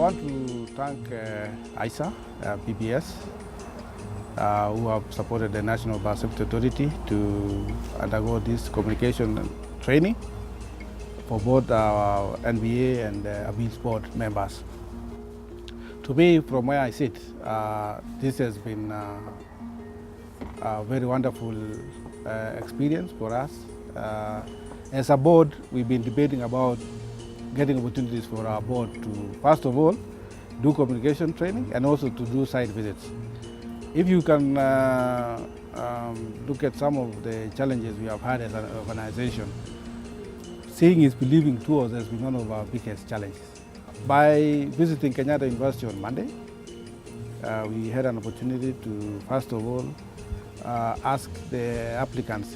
want to thank ISA, PBS, who have supported the National Biosafety Authority to undergo this communication training for both our NBA and Appeals Board members. To me, from where I sit, this has been a very wonderful experience for us. As a board, we've been debating about getting opportunities for our board to, first of all, do communication training and also to do site visits. If you can look at some of the challenges we have had as an organization, seeing is believing to us has been one of our biggest challenges. By visiting Kenyatta University on Monday, we had an opportunity to, first of all, ask the applicants,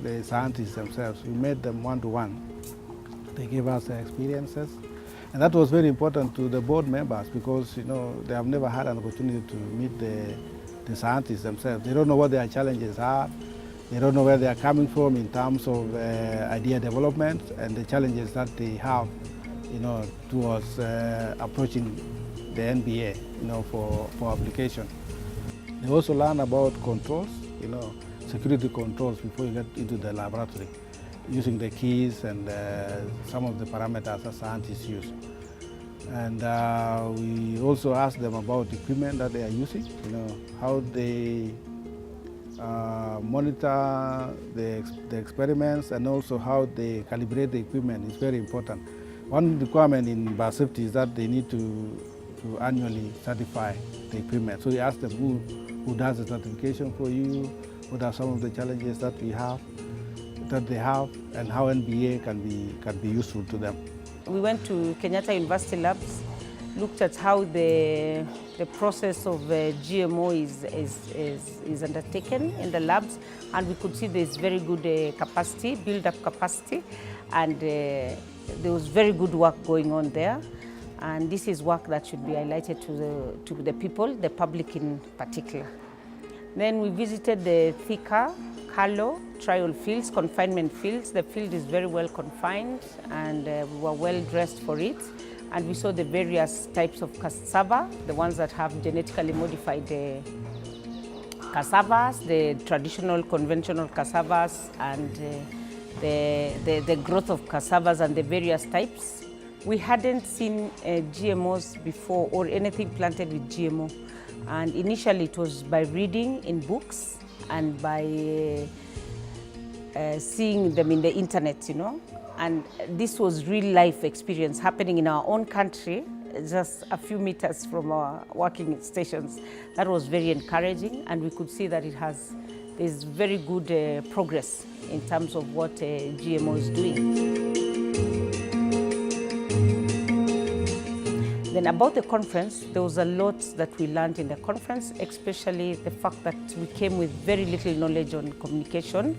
the scientists themselves. We met them one-to-one. They gave us their experiences. And that was very important to the board members because, they have never had an opportunity to meet the scientists themselves. They don't know what their challenges are. They don't know where they are coming from in terms of idea development and the challenges that they have, towards approaching the NBA, for application. They also learn about controls, security controls before you get into the laboratory, using the keys and some of the parameters that scientists use. And we also asked them about the equipment that they are using, how they monitor the experiments and also how they calibrate the equipment is very important. One requirement in biosafety is that they need to annually certify the equipment. So we asked them who does the certification for you, what are some of the challenges that they have, and how NBA can be useful to them. We went to Kenyatta University Labs, looked at how the process of GMO is undertaken in the labs, and we could see there's very good capacity, build-up capacity, and there was very good work going on there. And this is work that should be highlighted to the people, the public in particular. Then we visited the Thika, Kalo trial fields, confinement fields. The field is very well confined and we were well dressed for it. And we saw the various types of cassava, the ones that have genetically modified cassavas, the traditional conventional cassavas, and the growth of cassavas and the various types. We hadn't seen GMOs before or anything planted with GMO. And initially it was by reading in books and by seeing them in the internet, And this was real life experience happening in our own country, just a few meters from our working stations. That was very encouraging, and we could see that there's very good progress in terms of what GMO is doing. Then about the conference, there was a lot that we learned in the conference, especially the fact that we came with very little knowledge on communication,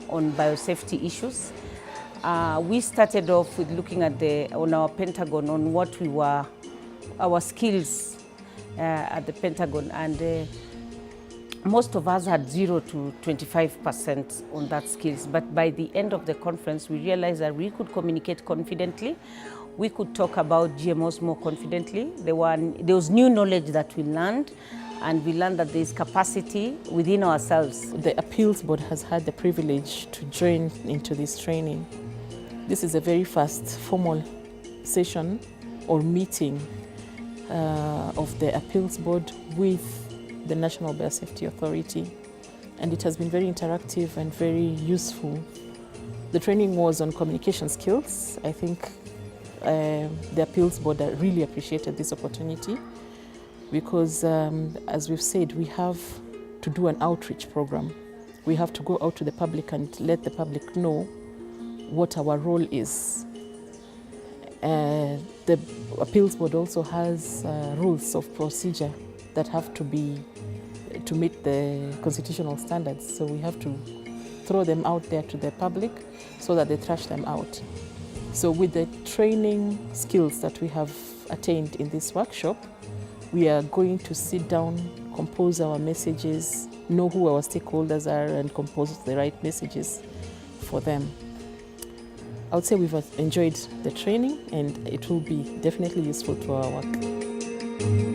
on biosafety issues. We started off with looking at on our Pentagon, on what our skills at the Pentagon, and most of us had 0 to 25% on that skills. But by the end of the conference, we realized that we could communicate confidently. We could talk about GMOs more confidently. There was new knowledge that we learned, and we learned that there is capacity within ourselves. The Appeals Board has had the privilege to join into this training. This is the very first formal session or meeting of the Appeals Board with the National Biosafety Authority, and it has been very interactive and very useful. The training was on communication skills. I think the Appeals Board really appreciated this opportunity because, as we've said, we have to do an outreach program. We have to go out to the public and let the public know what our role is. The Appeals Board also has rules of procedure that have to meet the constitutional standards. So we have to throw them out there to the public so that they thrash them out. So with the training skills that we have attained in this workshop, we are going to sit down, compose our messages, know who our stakeholders are, and compose the right messages for them. I would say we've enjoyed the training and it will be definitely useful to our work. you.